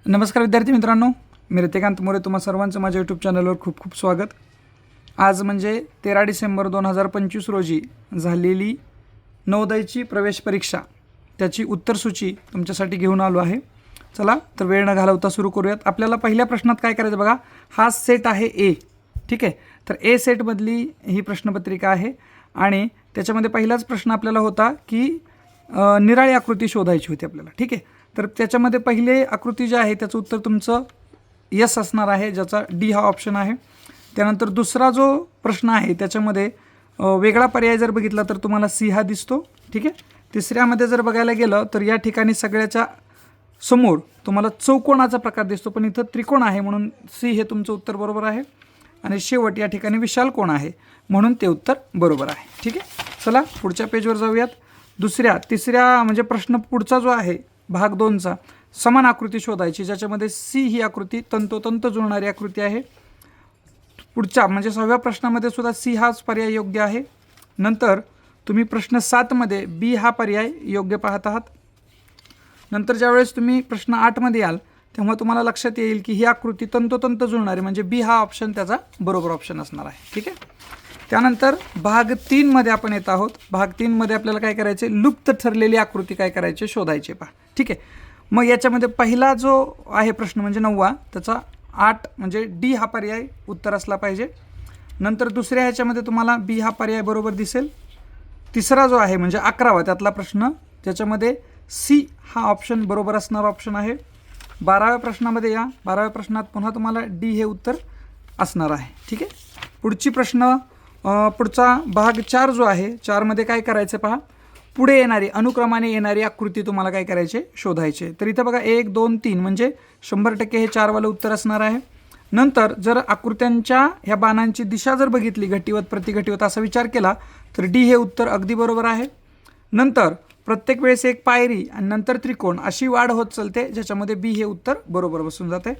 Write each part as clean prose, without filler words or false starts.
नमस्कार विद्यार्थी मित्रांनो, मी रितिकांत मोरे तुम्हा सर्वांचं माझ्या यूट्यूब चॅनलवर खूप खूप स्वागत. आज म्हणजे 13 डिसेंबर 2025 रोजी झालेली नवोदयची प्रवेश परीक्षा त्याची उत्तरसूची तुमच्यासाठी घेऊन आलो आहे. चला तर वेळ न घालवता सुरू करूयात. आपल्याला पहिल्या प्रश्नात काय करायचं बघा, हा सेट आहे ए. ठीक आहे, तर ए सेटमधली ही प्रश्नपत्रिका आहे आणि त्याच्यामध्ये पहिलाच प्रश्न आपल्याला होता की निराळी आकृती शोधायची होती आपल्याला. ठीक आहे, तर त्याच्यामध्ये पहिले आकृती जे आहे त्याचं उत्तर तुमचं यस असणार आहे, ज्याचा डी हा ऑप्शन आहे. त्यानंतर दुसरा जो प्रश्न आहे त्याच्यामध्ये वेगळा पर्याय जर बघितला तर तुम्हाला सी हा दिसतो. ठीक आहे, तिसऱ्यामध्ये जर बघायला गेलं तर या ठिकाणी सगळ्याच्या समोर तुम्हाला चौकोनाचा प्रकार दिसतो, पण इथं त्रिकोण आहे म्हणून सी हे तुमचं उत्तर बरोबर आहे. आणि शेवट या ठिकाणी विशाल कोण आहे म्हणून ते उत्तर बरोबर आहे. ठीक आहे, चला पुढच्या पेजवर जाऊयात. तिसऱ्या म्हणजे प्रश्न पुढचा जो आहे भाग 2चा, समान आकृती शोधायची, ज्याच्यामध्ये सी ही आकृती तंतोतंत जुळणारी आकृती आहे. पुढच्या म्हणजे 6व्या प्रश्नामध्ये सुद्धा सी हाच पर्याय योग्य आहे. नंतर तुम्ही प्रश्न 7मध्ये बी हा पर्याय योग्य पाहत आहात. नंतर ज्यावेळेस तुम्ही प्रश्न 8मध्ये याल तेव्हा तुम्हाला लक्षात येईल की ही आकृती तंतोतंत जुळणारी म्हणजे बी हा ऑप्शन त्याचा बरोबर ऑप्शन असणार आहे. ठीक आहे, त्यानंतर भाग 3मध्ये आपण येत आहोत. भाग 3मध्ये आपल्याला काय करायचे, लुप्त ठरलेली आकृती काय करायचे शोधायचे पहा. ठीक आहे, मग याच्यामध्ये पहिला जो आहे प्रश्न म्हणजे 9वा, त्याचा 8 म्हणजे डी हा पर्याय उत्तर असला पाहिजे. नंतर दुसऱ्या ह्याच्यामध्ये तुम्हाला बी हा पर्याय बरोबर दिसेल. तिसरा जो आहे म्हणजे 11वा त्यातला प्रश्न, त्याच्यामध्ये सी हा ऑप्शन बरोबर असणारा ऑप्शन आहे. 12व्या प्रश्नामध्ये या, 12व्या प्रश्नात पुन्हा तुम्हाला डी हे उत्तर असणार आहे. ठीक आहे, पुढचा भाग 4 जो आहे, 4मध्ये काय करायचं पहा, पुढे येणारी अनुक्रमाने येणारी आकृती तुम्हाला काय करायचे शोधायचे. तर इथं बघा 1 2 3 म्हणजे 100% हे 4वालं उत्तर असणार आहे. नंतर जर आकृत्यांच्या ह्या बाणांची दिशा जर बघितली, घटिवत प्रतिघटिवत असा विचार केला तर डी हे उत्तर अगदी बरोबर आहे. नंतर प्रत्येक वेळेस एक पायरी आणि नंतर त्रिकोण अशी वाढ होत चालते, ज्याच्यामध्ये बी हे उत्तर बरोबर बसून जाते.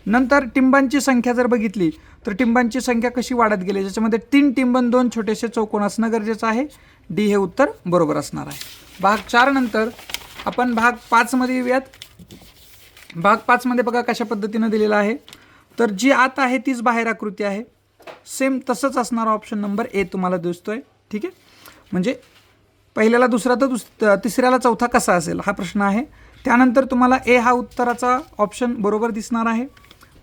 नंतर टिंबांची संख्या जर बघितली तर टिंबांची संख्या कशी वाढत गेली, ज्याच्यामध्ये 3 टिंब 2 छोटेसे चौकोन असणं गरजेचं आहे. डी हे उत्तर बरोबर असणार आहे. भाग 4 नंतर आपण भाग 5मध्ये येऊयात. भाग 5मध्ये बघा कशा पद्धतीनं दिलेलं आहे, तर जी आत आहे तीच बाहेर आकृती आहे. सेम तसंच असणारा ऑप्शन नंबर ए तुम्हाला दिसतोय. ठीक आहे, म्हणजे पहिल्याला दुसरा तर तिसऱ्याला चौथा कसा असेल हा प्रश्न आहे. त्यानंतर तुम्हाला ए हा उत्तराचा ऑप्शन बरोबर दिसणार आहे.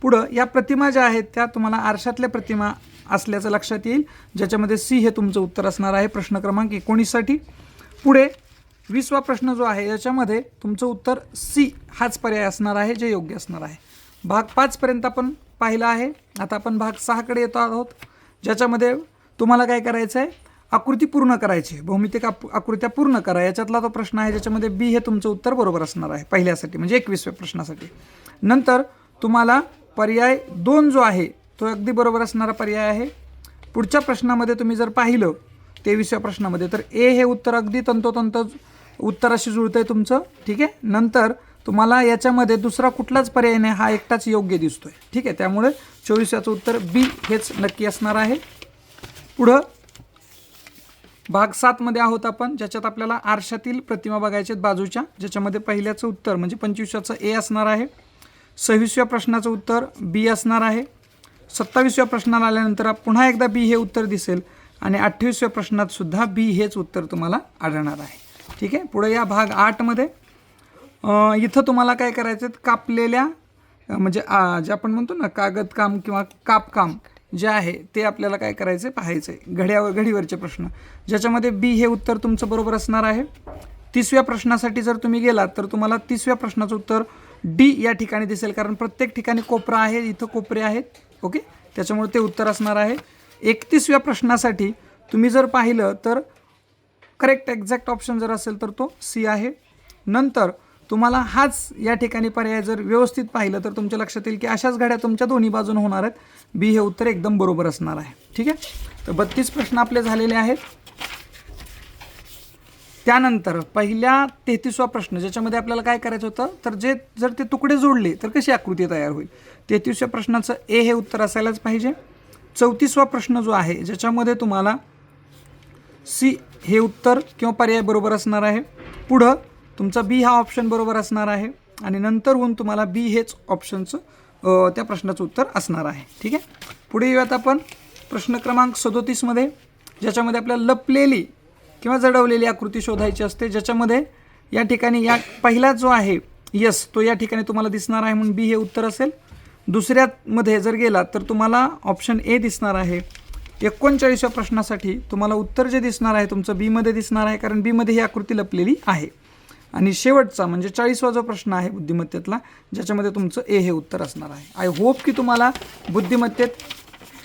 पुढं या प्रतिमा ज्या आहेत त्या तुम्हाला आरशातल्या प्रतिमा असल्याचं लक्षात येईल, ज्याच्यामध्ये सी हे तुमचं उत्तर असणार आहे प्रश्न क्रमांक 19साठी. पुढे 20वा प्रश्न जो आहे याच्यामध्ये तुमचं उत्तर सी हाच पर्याय असणार आहे, जे योग्य असणार आहे. भाग 5पर्यंत आपण पाहिला आहे. आता आपण भाग 6कडे येतो आहोत, ज्याच्यामध्ये तुम्हाला काय करायचं आहे, आकृती पूर्ण करायची, भौमितिक आकृत्या पूर्ण करा. याच्यातला तो प्रश्न आहे ज्याच्यामध्ये बी हे तुमचं उत्तर बरोबर असणार आहे पहिल्यासाठी म्हणजे 21व्या प्रश्नासाठी. नंतर तुम्हाला पर्याय 2 जो आहे तो अगदी बरोबर असणारा पर्याय आहे. पुढच्या प्रश्नामध्ये तुम्ही जर पाहिलं 23व्या प्रश्नामध्ये तर ए हे उत्तर अगदी तंतोतंत उत्तराशी जुळतंय तुमचं. ठीक आहे, नंतर तुम्हाला याच्यामध्ये दुसरा कुठलाच पर्याय नाही, हा एकटाच योग्य दिसतोय. ठीक आहे, त्यामुळे 24व्याचं उत्तर बी हेच नक्की असणार आहे. पुढं भाग 7मध्ये आहोत आपण, ज्याच्यात आपल्याला आरशातील प्रतिमा बघायच्या आहेत बाजूच्या, ज्याच्यामध्ये पहिल्याचं उत्तर म्हणजे 25व्याचं ए असणार आहे. 26व्या प्रश्नाचं उत्तर बी असणार आहे. 27व्या प्रश्नाला आल्यानंतर पुन्हा एकदा बी हे उत्तर दिसेल आणि 28व्या प्रश्नात सुद्धा बी हेच उत्तर तुम्हाला आढळणार आहे. ठीक आहे, पुढे या भाग 8मध्ये इथं तुम्हाला काय करायचं, कापलेल्या म्हणजे जे आपण म्हणतो ना कागदकाम किंवा कापकाम जे आहे ते आपल्याला काय करायचं पाहायचं आहे, घडीवरचे प्रश्न, ज्याच्यामध्ये बी हे उत्तर तुमचं बरोबर असणार आहे. 30व्या प्रश्नासाठी जर तुम्ही गेलात तर तुम्हाला 30व्या प्रश्नाचं उत्तर डी या ठिकाणी दिसेल, कारण प्रत्येक ठिकाणी कोपरा आहे, इथं कोपरे आहेत. ओके, त्याच्यामुळे ते उत्तर असणार आहे. 31व्या प्रश्नासाठी तुम्ही जर पाहिलं तर करेक्ट एक्झॅक्ट ऑप्शन जर असेल तर तो सी आहे. नंतर तुम्हाला हाच या ठिकाणी पर्याय जर व्यवस्थित पाहिलं तर तुमच्या लक्षात येईल की अशाच घड्या तुमच्या दोन्ही बाजून होणार आहेत. बी हे उत्तर एकदम बरोबर असणार आहे. ठीक आहे, तर 32 प्रश्न आपले झालेले आहेत. त्यानंतर पहिल्या 33वा प्रश्न, ज्याच्यामध्ये आपल्याला काय करायचं होतं, तर जर ते तुकडे जोडले तर कशी आकृती तयार होईल. 33व्या प्रश्नाचं ए हे उत्तर असायलाच पाहिजे. 34वा प्रश्न जो आहे ज्याच्यामध्ये तुम्हाला सी हे उत्तर किंवा पर्याय बरोबर असणार आहे. पुढं तुमचा बी हा ऑप्शन बरोबर असणार आहे. आणि नंतरहून तुम्हाला बी हेच ऑप्शनचं त्या प्रश्नाचं उत्तर असणार आहे. ठीक आहे. पुढे येऊयात आपण प्रश्न क्रमांक 37मध्ये, ज्याच्यामध्ये आपल्याला लपलेली किंवा जडवलेली आकृती शोधायची असते, ज्याच्यामध्ये या ठिकाणी या पहिला जो आहे यस तो या ठिकाणी तुम्हाला दिसणार आहे, म्हणून बी हे उत्तर असेल. दुसऱ्यामध्ये जर गेला तर तुम्हाला ऑप्शन ए दिसणार आहे. 39व्या प्रश्नासाठी तुम्हाला उत्तर जे दिसणार आहे तुमचं बीमध्ये दिसणार आहे, कारण बीमध्ये ही आकृती लपलेली आहे. आणि शेवटचा म्हणजे 40वा जो प्रश्न आहे बुद्धिमत्तेतला, ज्याच्यामध्ये तुमचं ए हे उत्तर असणार आहे. आय होप की तुम्हाला बुद्धिमत्तेत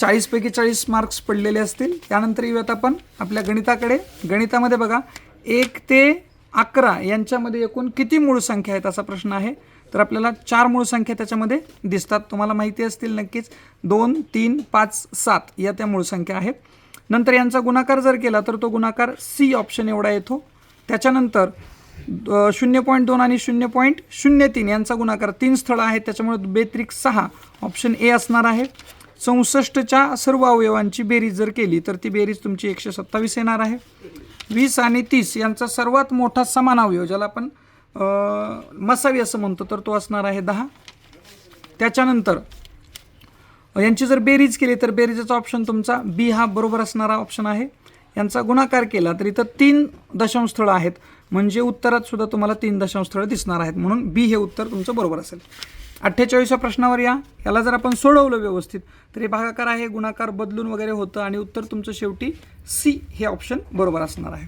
40 पैकी 40 मार्क्स पडलेले असतील. त्यानंतर येऊयात आपण आपल्या गणिताकडे. गणितामध्ये बघा 1 ते 11 यांच्यामध्ये एकूण किती मूळ संख्या आहेत असा प्रश्न आहे. तर आपल्याला 4 मूळ संख्या त्याच्यामध्ये दिसतात, तुम्हाला माहिती असतील नक्कीच. 2, 3, 5, 7 या त्या मूळ संख्या आहेत. नंतर यांचा गुणाकार जर केला तर तो गुणाकार सी ऑप्शन एवढा येतो. त्याच्यानंतर 0.2 आणि 0.03 यांचा गुणाकार 3 स्थळं आहेत, त्याच्यामुळे बेत्रिक 6 ऑप्शन ए असणार आहे. 64च्या सर्व अवयवांची बेरीज जर केली तर ती बेरीज तुमची 127 येणार आहे. 20 आणि 30 यांचा सर्वात मोठा समान अवयव, ज्याला आपण मसावी असं म्हणतो, तर तो असणार आहे 10. त्याच्यानंतर यांची जर बेरीज केली तर बेरीजचा ऑप्शन तुमचा बी हा बरोबर असणारा ऑप्शन आहे. यांचा गुणाकार केला तर इथं 3 दशांश स्थळं आहेत, म्हणजे उत्तरात सुद्धा तुम्हाला 3 दशांश स्थळं दिसणार आहेत, म्हणून बी हे उत्तर तुमचं बरोबर असेल. 48व्या प्रश्नावर याला जर आपण सोडवलं व्यवस्थित तर हे भागाकार आहे, गुणाकार बदलून वगैरे होतं आणि उत्तर तुमचं शेवटी सी हे ऑप्शन बरोबर असणार आहे.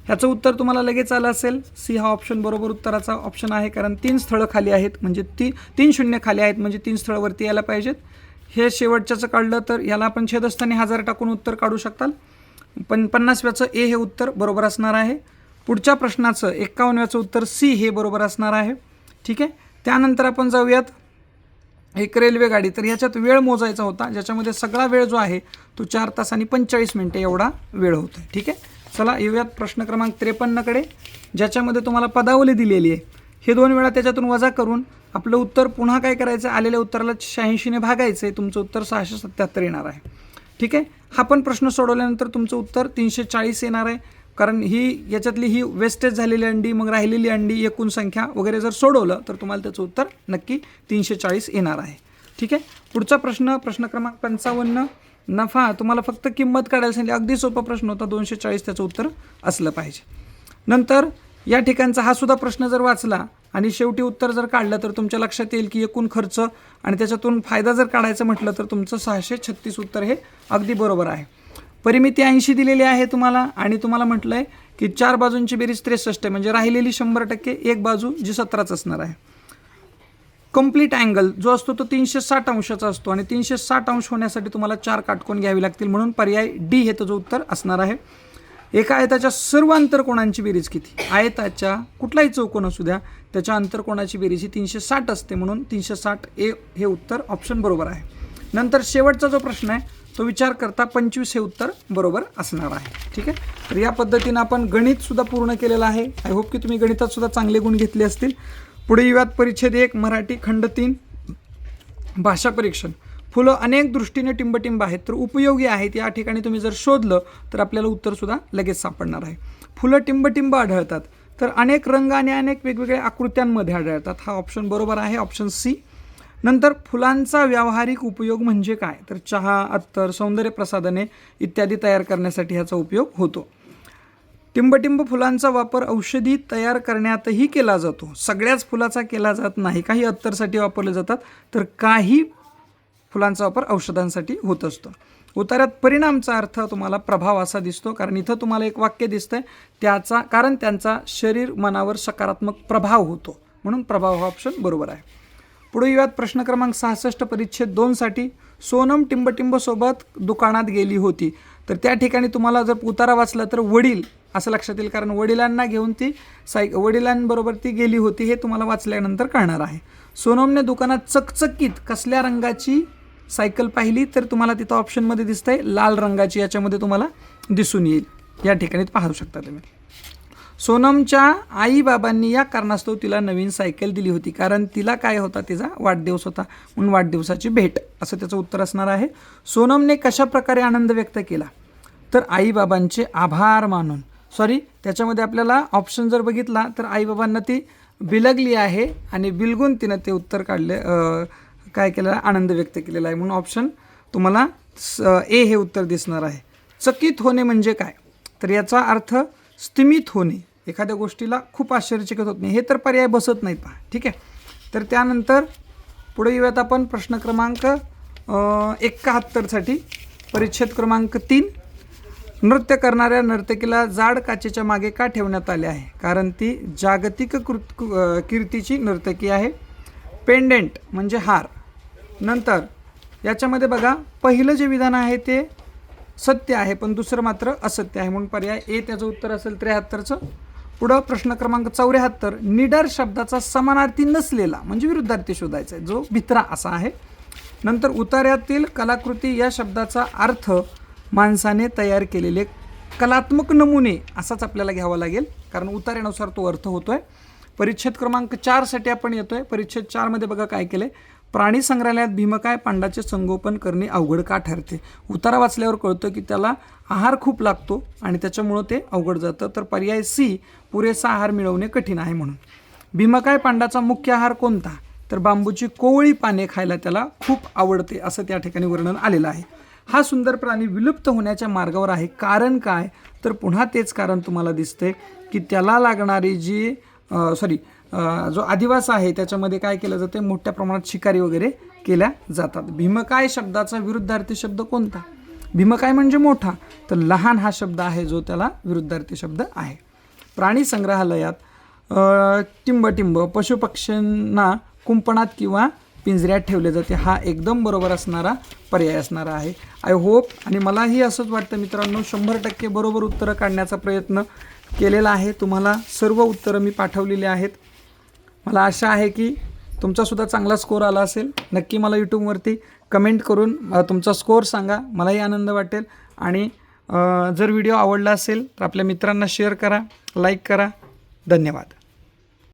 ह्याचं उत्तर तुम्हाला लगेच आलं असेल. सी हा ऑप्शन बरोबर उत्तराचा ऑप्शन आहे, कारण 3 स्थळं खाली आहेत, म्हणजे 3 शून्य खाली आहेत, म्हणजे 3 स्थळं वरती यायला पाहिजेत. हे शेवटच्याचं काढलं तर याला आपण छेदस्थानी 1000 टाकून उत्तर काढू शकताल. 50व्याचं ए हे उत्तर बरोबर असणार आहे. पुढच्या प्रश्नाचं 51व्याचं उत्तर सी हे बरोबर असणार आहे. ठीक आहे. त्यानंतर आपण जाऊयात एक रेल्वे गाडी. तर ह्याच्यात वेळ मोजायचा होता, ज्याच्यामध्ये सगळा वेळ जो आहे तो 4 तास आणि 45 मिनिटे एवढा वेळ होतो. ठीक आहे. चला येऊयात प्रश्न क्रमांक 53कडे, ज्याच्यामध्ये तुम्हाला पदावली दिलेली आहे. हे 2 वेळा त्याच्यातून वजा करून आपलं उत्तर पुन्हा काय करायचं, आलेल्या उत्तराला 86ने भागायचं आहे. तुमचं उत्तर 677 येणार आहे. ठीक आहे. हा पण प्रश्न सोडवल्यानंतर तुमचं उत्तर 340 येणार आहे, कारण याच्यातली ही वेस्टेज झालेली अंडी, मग राहिलेली अंडी, एकूण संख्या वगैरे जर सोडवलं तर तुम्हाला त्याचं उत्तर नक्की 340 येणार आहे. ठीक आहे. पुढचा प्रश्न क्रमांक 55, नफा. तुम्हाला फक्त किंमत काढायला सांगितली, अगदी सोपा प्रश्न होता. 240 त्याचं उत्तर असलं पाहिजे. नंतर या ठिकाणचा हा सुद्धा प्रश्न जर वाचला आणि शेवटी उत्तर जर काढलं तर तुमच्या लक्षात येईल की एकूण खर्च आणि त्याच्यातून फायदा जर काढायचं म्हटलं तर तुमचं 636 उत्तर हे अगदी बरोबर आहे. परिमिती 80 दिलेली आहे तुम्हाला, आणि तुम्हाला म्हटलं आहे की 4 बाजूंची बेरीज 63 आहे, म्हणजे राहिलेली 100% एक बाजू जी 17च असणार आहे. कंप्लीट अँगल जो असतो तो 360 अंशाचा असतो, आणि 360 अंश होण्यासाठी तुम्हाला 4 काटकोन घ्यावी लागतील, म्हणून पर्याय डी हे त्याचं उत्तर असणार आहे. एका आयताच्या सर्व अंतरकोणांची बेरीज किती? आयताच्या कुठलाही चौकोन असू द्या, त्याच्या अंतरकोणाची बेरीज ही 360 असते, म्हणून 360 ए हे उत्तर ऑप्शन बरोबर आहे. नंतर शेवटचा जो प्रश्न आहे तो विचार करता 25 हे उत्तर बरोबर असणार आहे. ठीक आहे. तर या पद्धतीनं आपण गणितसुद्धा पूर्ण केलेलं आहे. आय होप की तुम्ही गणितात सुद्धा चांगले गुण घेतले असतील. पुढे येऊयात परिच्छेद 1 मराठी खंड 3 भाषा परीक्षण. फुलं अनेक दृष्टीने टिंबटिंब आहेत तर उपयोगी आहेत, या ठिकाणी तुम्ही जर शोधलं तर आपल्याला उत्तरसुद्धा लगेच सापडणार आहे. फुलं टिंबटिंब आढळतात तर अनेक रंग आणि अनेक वेगवेगळ्या आकृत्यांमध्ये आढळतात. हा ऑप्शन बरोबर आहे, ऑप्शन सी. नंतर फुलांचा व्यावहारिक उपयोग म्हणजे काय? तर चहा, अत्तर, सौंदर्य प्रसाधने इत्यादी तयार करण्यासाठी ह्याचा उपयोग होतो. टिंबटिंब फुलांचा वापर औषधी तयार करण्यातही केला जातो. सगळ्याच फुलाचा केला जात नाही, काही अत्तरसाठी वापरले जातात, तर काही फुलांचा वापर औषधांसाठी होत असतो. उतार्यात परिणामचा अर्थ तुम्हाला प्रभाव असा दिसतो, कारण इथं तुम्हाला एक वाक्य दिसतंय कारण त्यांचा शरीर मनावर सकारात्मक प्रभाव होतो, म्हणून प्रभाव हा ऑप्शन बरोबर आहे. पुढे येऊयात प्रश्न क्रमांक 66 परिच्छेद 2 साठी. सोनम टिंबटिंब सोबत दुकानात गेली होती. तर त्या ठिकाणी तुम्हाला जर उतारा वाचला तर वडील असं लक्षात येईल, कारण वडिलांना घेऊन ती वडिलांबरोबर ती गेली होती हे तुम्हाला वाचल्यानंतर कळणार आहे. सोनमने दुकानात चकचकीत कसल्या रंगाची सायकल पाहिली? तर तुम्हाला तिथं ऑप्शनमध्ये दिसतंय लाल रंगाची, याच्यामध्ये तुम्हाला दिसून येईल. या ठिकाणी पाहू शकता तुम्ही. सोनमच्या आईबाबांनी या कारणास्तव तिला नवीन सायकल दिली होती, कारण तिला काय होता, तिचा वाढदिवस होता, म्हणून वाढदिवसाची भेट असं त्याचं उत्तर असणार आहे. सोनमने कशा प्रकारे आनंद व्यक्त केला? तर आईबाबांचे आभार मानून. त्याच्यामध्ये आपल्याला ऑप्शन जर बघितला तर आईबाबांना ती बिलगली आहे आणि बिलगून तिनं ते उत्तर काढले, काय केलेलं आहे, आनंद व्यक्त केलेला आहे. म्हणून ऑप्शन तुम्हाला ए हे उत्तर दिसणार आहे. चकित होणे म्हणजे काय? तर याचा अर्थ स्तिमित होणे, एखाद्या गोष्टीला खूप आश्चर्यचकित होत नाही. हे तर पर्याय बसत नाहीत पहा. ठीक आहे. तर त्यानंतर पुढे येऊयात आपण प्रश्न क्रमांक 71साठी. परिच्छेद क्रमांक 3. नृत्य करणाऱ्या नर्तकीला जाड काचेच्या मागे का ठेवण्यात आले आहे? कारण ती जागतिक कीर्तीची नर्तकी आहे. पेंडेंट म्हणजे हार. नंतर याच्यामध्ये बघा, पहिलं जे विधान आहे ते सत्य आहे पण दुसरं मात्र असत्य आहे, म्हणून पर्याय ए त्याचं उत्तर असेल 73चं. पुढं प्रश्न क्रमांक 74. निडर शब्दाचा समानार्थी नसलेला म्हणजे विरुद्धार्थी शोधायचा आहे, जो भित्रा असा आहे. नंतर उतार्यातील कलाकृती या शब्दाचा अर्थ माणसाने तयार केलेले कलात्मक नमुने असाच आपल्याला घ्यावा लागेल, कारण उतार्यानुसार तो अर्थ होतोय. परिच्छेद क्रमांक 4साठी आपण येतोय. परिच्छेद 4मध्ये बघा काय केलंय. प्राणी संग्रहालयात भीमकाय पांडाचे संगोपन करणे अवघड का ठरते? उतारा वाचल्यावर कळतं की त्याला आहार खूप लागतो आणि त्याच्यामुळं ते अवघड जातं. तर पर्याय सी, पुरेसा आहार मिळवणे कठीण आहे म्हणून. भीमकाय पांडाचा मुख्य आहार कोणता? तर बांबूची कोवळी पाने खायला त्याला खूप आवडते असं त्या ठिकाणी वर्णन आलेलं आहे. हा सुंदर प्राणी विलुप्त होण्याच्या मार्गावर आहे. कारण काय? तर पुन्हा तेच कारण तुम्हाला दिसते की त्याला लागणारी जी जो अधिवास आहे त्याच्यामध्ये काय केलं जाते, मोठ्या प्रमाणात शिकारी वगैरे केल्या जातात. भीमकाय शब्दाचा विरुद्धार्थी शब्द कोणता? भीमकाय म्हणजे मोठा, तर लहान हा शब्द आहे जो त्याला विरुद्धार्थी शब्द आहे. प्राणी संग्रहालयात टिंबटिंब पशुपक्ष्यांना कुंपणात किंवा पिंजऱ्यात ठेवले जाते. हा एकदम बरोबर असणारा पर्याय असणारा आहे. आय होप, आणि मलाही असंच वाटतं मित्रांनो, 100% बरोबर उत्तरं काढण्याचा प्रयत्न केलेला आहे. तुम्हाला सर्व उत्तरं मी पाठवलेली आहेत. मला आशा आहे की तुमचासुद्धा चांगला स्कोअर आला असेल. नक्की मला यूट्यूबवरती कमेंट करून तुमचा स्कोअर सांगा, मलाही आनंद वाटेल. आणि जर व्हिडिओ आवडला असेल तर आपल्या मित्रांना शेअर करा, लाईक करा. धन्यवाद.